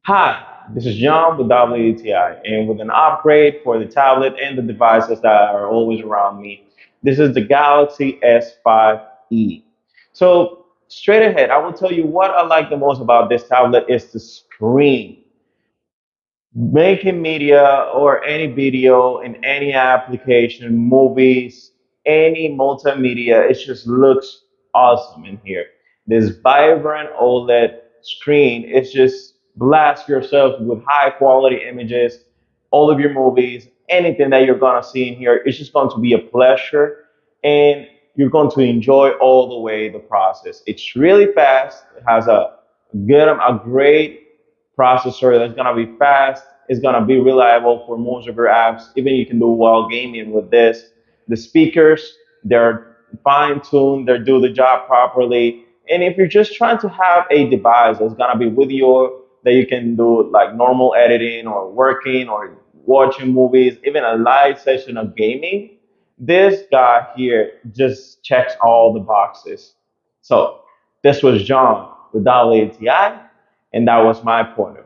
Hi, this is John with WTI, and with an upgrade for the tablet and the devices that are always around me, this is the Galaxy S5e. So, straight ahead, I will tell you what I like the most about this tablet is the screen. Making media or any video in any application, movies, any multimedia, it just looks awesome in here. This vibrant OLED screen, it's just blast yourself with high quality images, all of your movies, anything that you're gonna see in here, it's just going to be a pleasure and you're going to enjoy all the way the process. It's really fast, it has a great processor that's gonna be fast. It's gonna be reliable for most of your apps. Even you can do while gaming with this. The speakers, they're fine tuned. They do the job properly. And if you're just trying to have a device that's gonna be with you that you can do like normal editing or working or watching movies, even a live session of gaming, this guy here just checks all the boxes. So this was John with ATI, and that was my point of